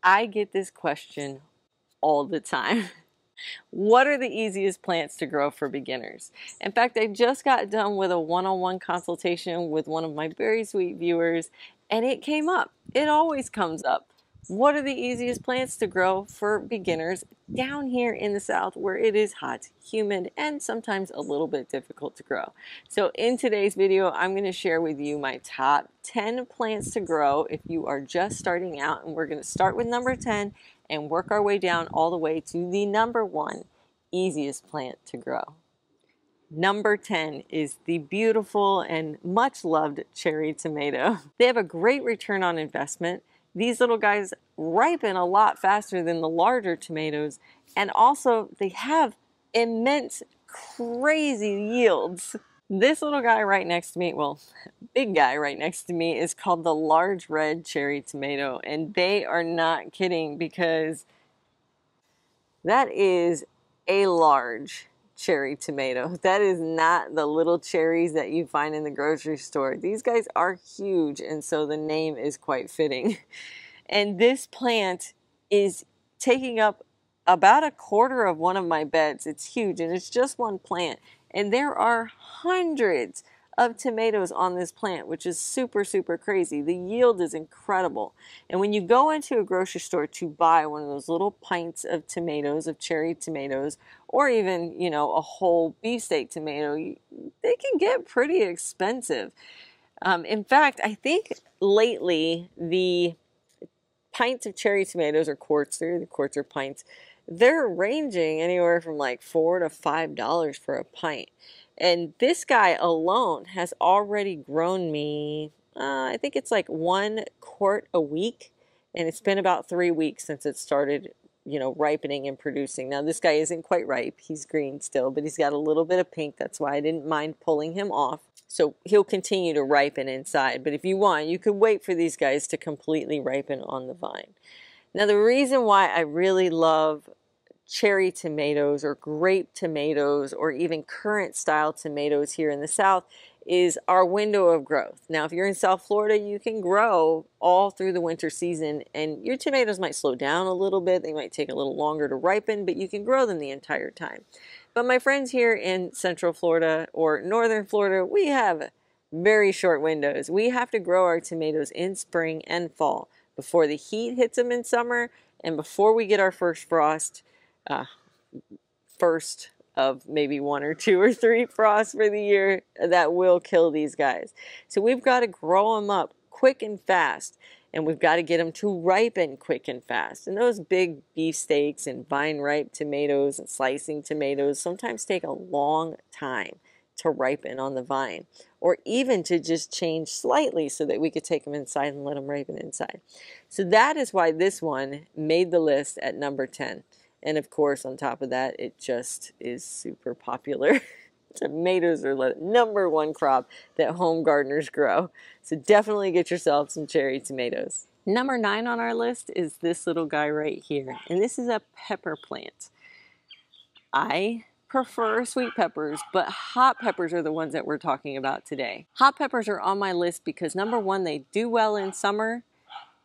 I get this question all the time. What are the easiest plants to grow for beginners? In fact, I just got done with a one-on-one consultation with one of my very sweet viewers, and it came up. It always comes up. What are the easiest plants to grow for beginners down here in the South where it is hot, humid, and sometimes a little bit difficult to grow? So in today's video, I'm going to share with you my top 10 plants to grow if you are just starting out, and we're going to start with number 10 and work our way down all the way to the number 1 easiest plant to grow. Number 10 is the beautiful and much loved cherry tomato. They have a great return on investment. These little guys ripen a lot faster than the larger tomatoes, and also they have immense, crazy yields. This little guy right next to me, well, big guy right next to me, is called the large red cherry tomato, and they are not kidding because that is a large cherry tomato. That is not the little cherries that you find in the grocery store. These guys are huge, and so the name is quite fitting. And this plant is taking up about a quarter of one of my beds. It's huge, and it's just one plant. And there are hundreds of tomatoes on this plant, which is super, super crazy. The yield is incredible. And when you go into a grocery store to buy one of those little pints of tomatoes, of cherry tomatoes, or even, you know, a whole beefsteak tomato, they can get pretty expensive. In fact, I think lately the pints of cherry tomatoes, or quarts, the quarts are pints, they're ranging anywhere from like $4 to $5 for a pint. And this guy alone has already grown me, I think it's like 1 quart a week. And it's been about 3 weeks since it started, you know, ripening and producing. Now this guy isn't quite ripe. He's green still, but he's got a little bit of pink. That's why I didn't mind pulling him off. So he'll continue to ripen inside. But if you want, you could wait for these guys to completely ripen on the vine. Now the reason why I really love cherry tomatoes or grape tomatoes or even currant style tomatoes here in the South is our window of growth. Now if you're in South Florida, you can grow all through the winter season, and your tomatoes might slow down a little bit. They might take a little longer to ripen, but you can grow them the entire time. But my friends here in Central Florida or Northern Florida, we have very short windows. We have to grow our tomatoes in spring and fall before the heat hits them in summer and before we get our first frost. First of maybe 1 or 2 or 3 frosts for the year that will kill these guys. So we've got to grow them up quick and fast, and we've got to get them to ripen quick and fast. And those big beefsteaks and vine ripe tomatoes and slicing tomatoes sometimes take a long time to ripen on the vine, or even to just change slightly so that we could take them inside and let them ripen inside. So that is why this one made the list at number 10. And of course, on top of that, it just is super popular. Tomatoes are the number 1 crop that home gardeners grow. So definitely get yourself some cherry tomatoes. Number 9 on our list is this little guy right here. And this is a pepper plant. I prefer sweet peppers, but hot peppers are the ones that we're talking about today. Hot peppers are on my list because number 1, they do well in summer.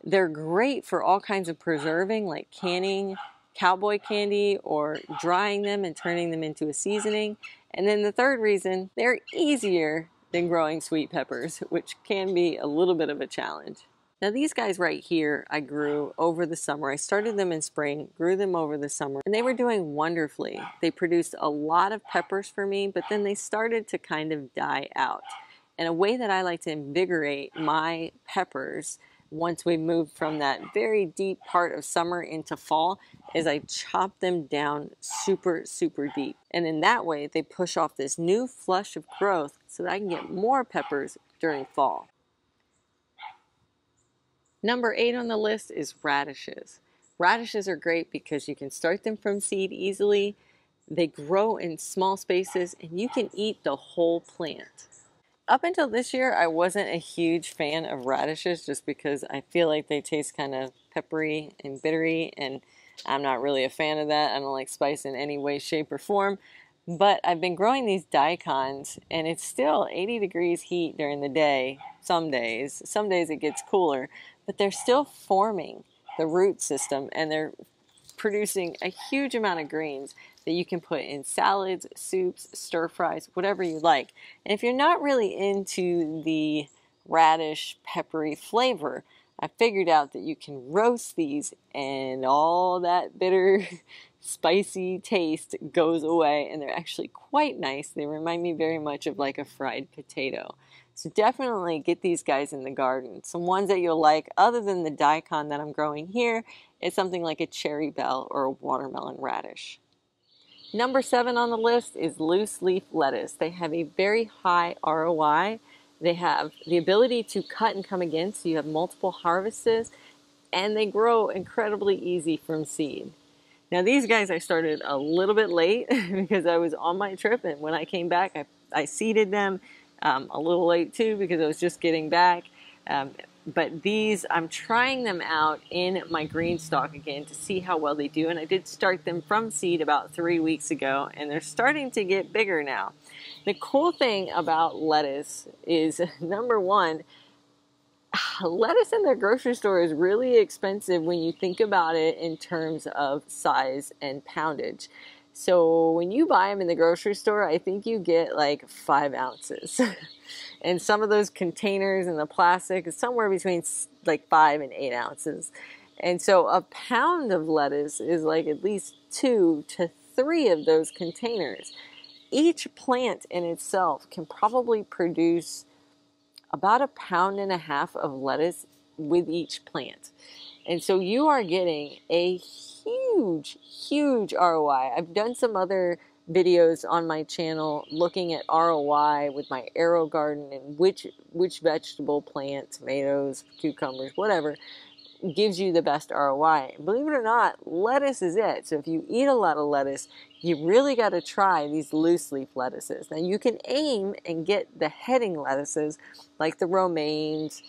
They're great for all kinds of preserving, like canning cowboy candy or drying them and turning them into a seasoning. And then the third reason, they're easier than growing sweet peppers, which can be a little bit of a challenge. Now these guys right here, I grew over the summer. I started them in spring, grew them over the summer, and they were doing wonderfully. They produced a lot of peppers for me, but then they started to kind of die out. And a way that I like to invigorate my peppers once we move from that very deep part of summer into fall is I chop them down super, super deep. And in that way, they push off this new flush of growth so that I can get more peppers during fall. Number 8 on the list is radishes. Radishes are great because you can start them from seed easily. They grow in small spaces and you can eat the whole plant. Up until this year, I wasn't a huge fan of radishes just because I feel like they taste kind of peppery and bittery, and I'm not really a fan of that. I don't like spice in any way, shape, or form. But I've been growing these daikons, and it's still 80 degrees heat during the day, some days. Some days it gets cooler, but they're still forming. the root system, and they're producing a huge amount of greens that you can put in salads, soups, stir fries, whatever you like. And if you're not really into the radish peppery flavor, I figured out that you can roast these and all that bitter spicy taste goes away, and they're actually quite nice. They remind me very much of like a fried potato. So definitely get these guys in the garden. Some ones that you'll like, other than the daikon that I'm growing here, is something like a cherry bell or a watermelon radish. Number 7 on the list is loose leaf lettuce. They have a very high ROI. They have the ability to cut and come again, so you have multiple harvests, and they grow incredibly easy from seed. Now these guys I started a little bit late because I was on my trip, and when I came back I seeded them a little late too because I was just getting back. But these, I'm trying them out in my green stock again to see how well they do. And I did start them from seed about 3 weeks ago, and they're starting to get bigger now. The cool thing about lettuce is, number one, lettuce in the grocery store is really expensive when you think about it in terms of size and poundage. So when you buy them in the grocery store, I think you get like 5 ounces. And some of those containers in the plastic is somewhere between like 5 and 8 ounces. And so a pound of lettuce is like at least 2 to 3 of those containers. Each plant in itself can probably produce about 1.5 pounds of lettuce with each plant. And so you are getting a huge ROI. I've done some other videos on my channel looking at ROI with my arrow garden and which vegetable plant, tomatoes, cucumbers, whatever, gives you the best ROI. Believe it or not, lettuce is it. So if you eat a lot of lettuce, you really got to try these loose leaf lettuces. Now you can aim and get the heading lettuces like the romaines,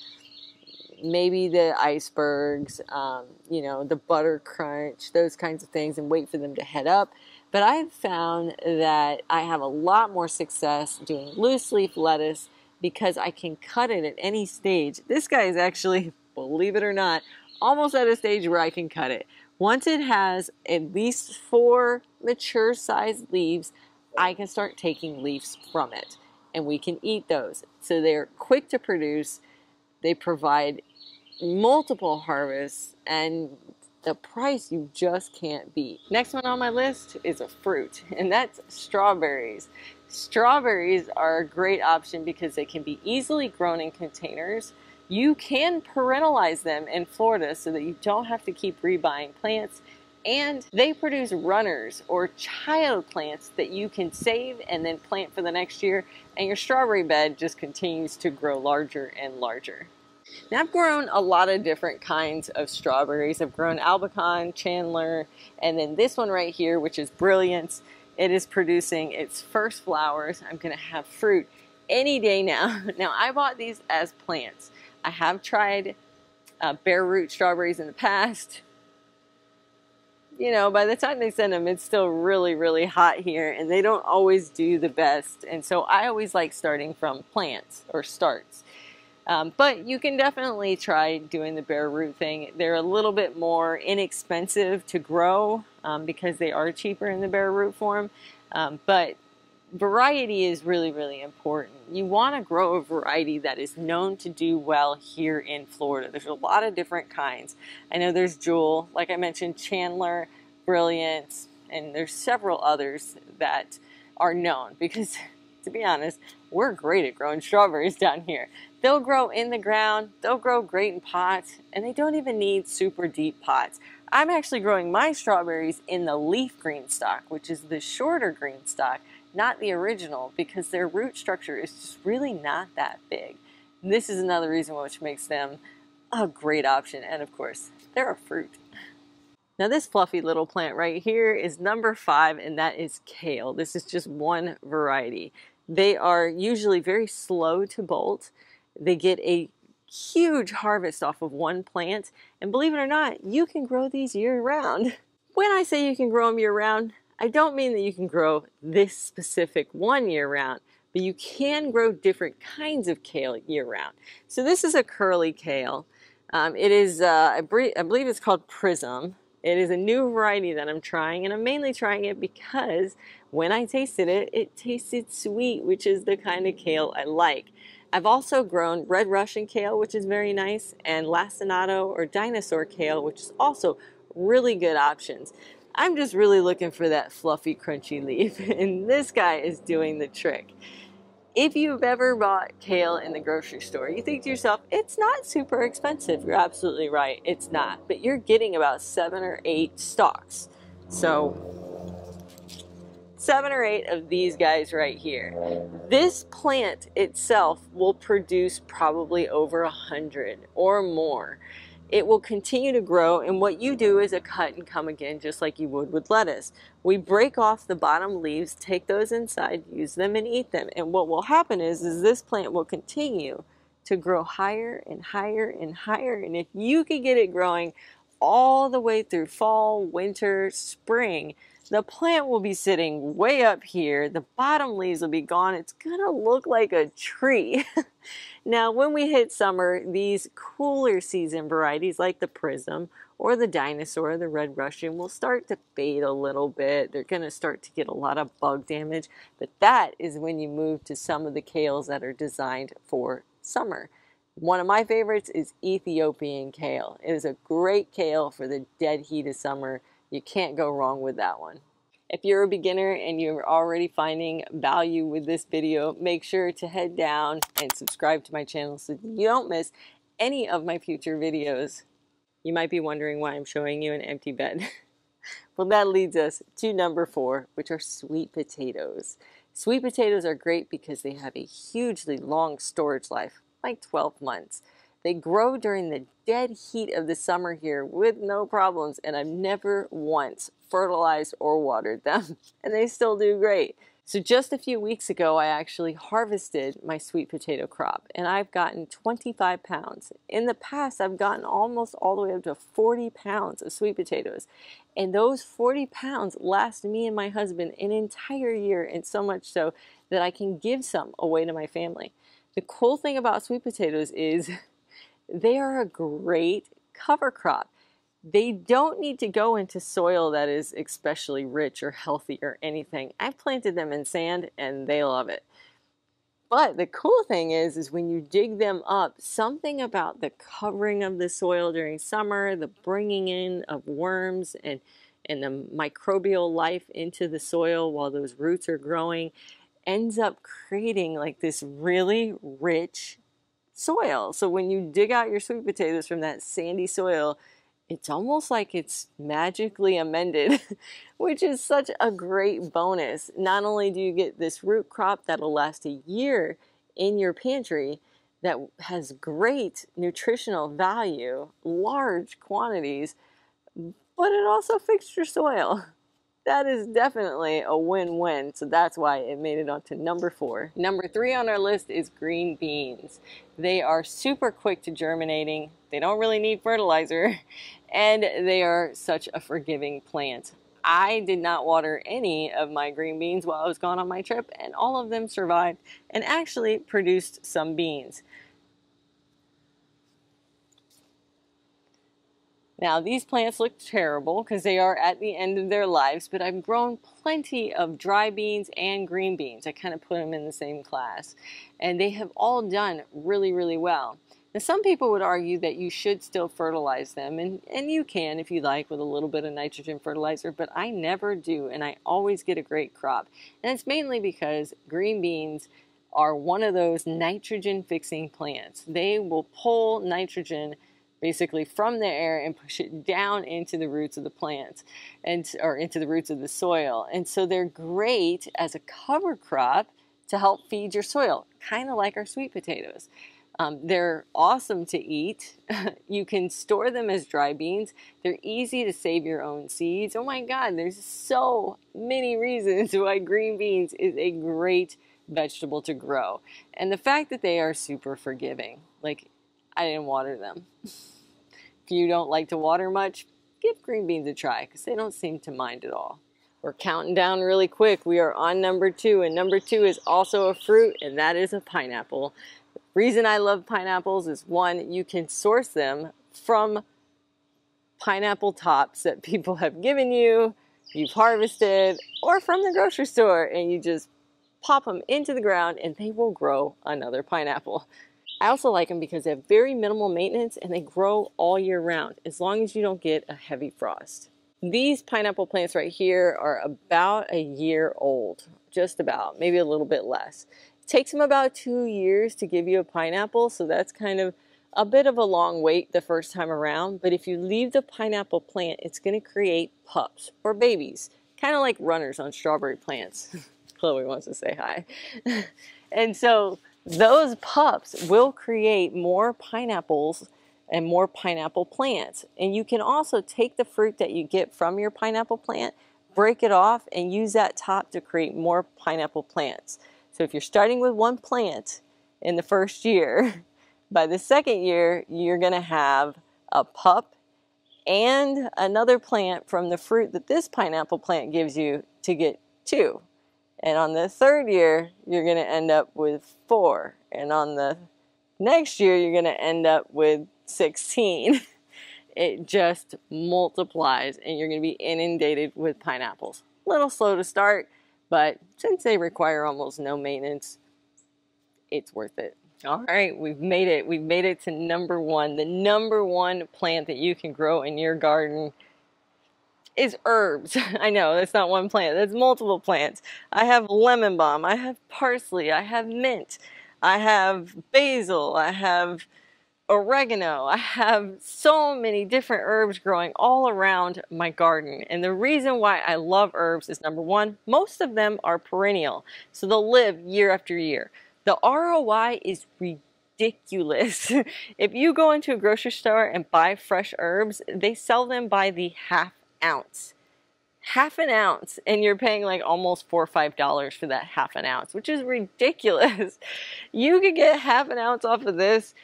maybe the icebergs, the butter crunch, those kinds of things, and wait for them to head up. But I've found that I have a lot more success doing loose leaf lettuce because I can cut it at any stage. This guy is actually, believe it or not, almost at a stage where I can cut it. Once it has at least 4 mature sized leaves, I can start taking leaves from it, and we can eat those. So they're quick to produce. They provide multiple harvests, and the price you just can't beat. Next one on my list is a fruit, and that's strawberries. Strawberries are a great option because they can be easily grown in containers. You can perennialize them in Florida so that you don't have to keep rebuying plants, and they produce runners or child plants that you can save and then plant for the next year, and your strawberry bed just continues to grow larger and larger. Now I've grown a lot of different kinds of strawberries. I've grown Albicon, Chandler, and then this one right here, which is Brilliance. It is producing its first flowers. I'm going to have fruit any day now. Now I bought these as plants. I have tried bare root strawberries in the past. You know, by the time they send them, it's still really hot here, and they don't always do the best. And so I always like starting from plants or starts. But you can definitely try doing the bare root thing. They're a little bit more inexpensive to grow because they are cheaper in the bare root form. But variety is really important. You want to grow a variety that is known to do well here in Florida. There's a lot of different kinds. I know there's Jewel, like I mentioned, Chandler, Brilliance, and there's several others that are known because, to be honest, we're great at growing strawberries down here. They'll grow in the ground, they'll grow great in pots, and they don't even need super deep pots. I'm actually growing my strawberries in the leaf green stock, which is the shorter green stock, not the original, because their root structure is just really not that big. And this is another reason which makes them a great option, and of course, they're a fruit. Now this fluffy little plant right here is number 5, and that is kale. This is just one variety. They are usually very slow to bolt. They get a huge harvest off of one plant, and believe it or not, you can grow these year round. When I say you can grow them year round, I don't mean that you can grow this specific one year round, but you can grow different kinds of kale year round. So this is a curly kale. It is, I believe it's called Prism. It is a new variety that I'm trying, and I'm mainly trying it because when I tasted it, it tasted sweet, which is the kind of kale I like. I've also grown red Russian kale, which is very nice, and lacinato or dinosaur kale, which is also really good options. I'm just really looking for that fluffy, crunchy leaf, and this guy is doing the trick. If you've ever bought kale in the grocery store, you think to yourself, it's not super expensive. You're absolutely right, it's not. But you're getting about 7 or 8 stalks. So 7 or 8 of these guys right here. This plant itself will produce probably over 100 or more. It will continue to grow, and what you do is a cut and come again, just like you would with lettuce. We break off the bottom leaves, take those inside, use them, and eat them. And what will happen is this plant will continue to grow higher and higher and higher. And if you can get it growing all the way through fall, winter, spring, the plant will be sitting way up here. The bottom leaves will be gone. It's gonna look like a tree. Now, when we hit summer, these cooler season varieties like the Prism or the Dinosaur, the Red Russian, will start to fade a little bit. They're going to start to get a lot of bug damage, but that is when you move to some of the kales that are designed for summer. One of my favorites is Ethiopian kale. It is a great kale for the dead heat of summer. You can't go wrong with that one. If you're a beginner and you're already finding value with this video, make sure to head down and subscribe to my channel so you don't miss any of my future videos. You might be wondering why I'm showing you an empty bed. Well, that leads us to number 4, which are sweet potatoes. Sweet potatoes are great because they have a hugely long storage life, like 12 months. They grow during the dead heat of the summer here with no problems, and I've never once fertilized or watered them, and they still do great. So just a few weeks ago, I actually harvested my sweet potato crop, and I've gotten 25 pounds. In the past, I've gotten almost all the way up to 40 pounds of sweet potatoes, and those 40 pounds last me and my husband an entire year, and so much so that I can give some away to my family. The cool thing about sweet potatoes is they are a great cover crop. They don't need to go into soil that is especially rich or healthy or anything. I've planted them in sand and they love it. But the cool thing is when you dig them up, something about the covering of the soil during summer, the bringing in of worms and the microbial life into the soil while those roots are growing ends up creating like this really rich soil. So when you dig out your sweet potatoes from that sandy soil, it's almost like it's magically amended, which is such a great bonus. Not only do you get this root crop that'll last a year in your pantry that has great nutritional value, large quantities, but it also fixed your soil. That is definitely a win-win, so that's why it made it onto number 4. Number 3 on our list is green beans. They are super quick to germinating, they don't really need fertilizer, and they are such a forgiving plant. I did not water any of my green beans while I was gone on my trip, and all of them survived and actually produced some beans. Now, these plants look terrible because they are at the end of their lives, but I've grown plenty of dry beans and green beans. I kind of put them in the same class, and they have all done really, really well. Now, some people would argue that you should still fertilize them, and you can if you like with a little bit of nitrogen fertilizer, but I never do, and I always get a great crop. And it's mainly because green beans are one of those nitrogen-fixing plants. They will pull nitrogen basically from the air and push it down into the roots of the plants or into the roots of the soil. And so they're great as a cover crop to help feed your soil, kind of like our sweet potatoes. They're awesome to eat. You can store them as dry beans. They're easy to save your own seeds. Oh my God, there's so many reasons why green beans is a great vegetable to grow. And the fact that they are super forgiving. Like, I didn't water them. If you don't like to water much, give green beans a try because they don't seem to mind at all. We're counting down really quick. We are on number 2, and number 2 is also a fruit, and that is a pineapple. Reason I love pineapples is, one, you can source them from pineapple tops that people have given you, you've harvested, or from the grocery store, and you just pop them into the ground and they will grow another pineapple. I also like them because they have very minimal maintenance and they grow all year round as long as you don't get a heavy frost. These pineapple plants right here are about a year old, just about, maybe a little bit less. It takes them about 2 years to give you a pineapple, so that's kind of a bit of a long wait the first time around, but if you leave the pineapple plant, it's going to create pups or babies, kind of like runners on strawberry plants. Chloe wants to say hi. And so those pups will create more pineapples and more pineapple plants. And you can also take the fruit that you get from your pineapple plant, break it off, and use that top to create more pineapple plants. So if you're starting with one plant in the first year, by the second year, you're going to have a pup and another plant from the fruit that this pineapple plant gives you to get 2. And on the third year, you're going to end up with 4. And on the next year, you're going to end up with 16. It just multiplies and you're going to be inundated with pineapples. A little slow to start, but since they require almost no maintenance, it's worth it. All right, we've made it. We've made it to number 1. The number 1 plant that you can grow in your garden is herbs. I know, that's not one plant. That's multiple plants. I have lemon balm. I have parsley. I have mint. I have basil. I have oregano. I have so many different herbs growing all around my garden. And the reason why I love herbs is, number 1, most of them are perennial. So they'll live year after year. The ROI is ridiculous. If you go into a grocery store and buy fresh herbs, they sell them by the half ounce. Half an ounce, and you're paying like almost $4 or $5 for that half an ounce, which is ridiculous. You could get half an ounce off of this,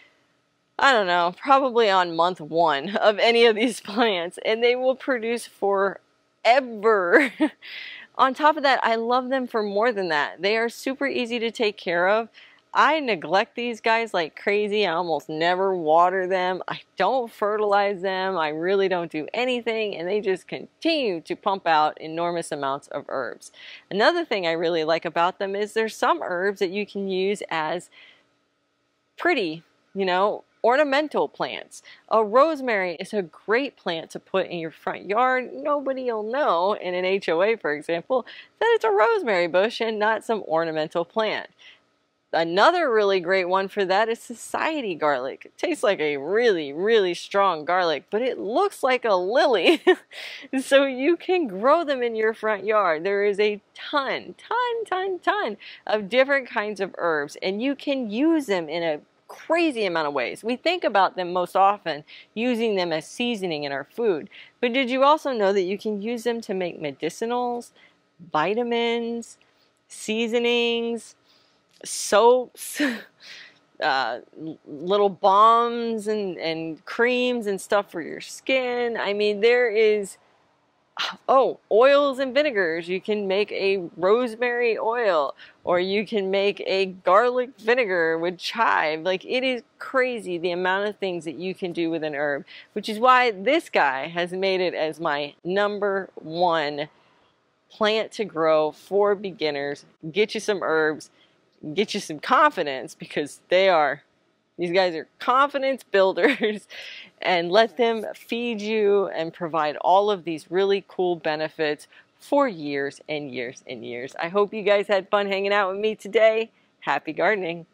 I don't know, probably on month 1 of any of these plants, and they will produce forever. On top of that, I love them for more than that. They are super easy to take care of. I neglect these guys like crazy. I almost never water them. I don't fertilize them. I really don't do anything, and they just continue to pump out enormous amounts of herbs. Another thing I really like about them is there's some herbs that you can use as pretty, ornamental plants. A rosemary is a great plant to put in your front yard. Nobody will know in an HOA, for example, that it's a rosemary bush and not some ornamental plant. Another really great one for that is society garlic. It tastes like a really, really strong garlic, but it looks like a lily. So you can grow them in your front yard. There is a ton of different kinds of herbs, and you can use them in a crazy amount of ways. We think about them most often using them as seasoning in our food, but did you also know that you can use them to make medicinals, vitamins, seasonings, soaps, little balms and creams and stuff for your skin? I mean, there is oils and vinegars. You can make a rosemary oil, or you can make a garlic vinegar with chive. Like, it is crazy the amount of things that you can do with an herb, which is why this guy has made it as my number 1 plant to grow for beginners. Get you some herbs, get you some confidence, because these guys are confidence builders, and let them feed you and provide all of these really cool benefits for years and years and years. I hope you guys had fun hanging out with me today. Happy gardening.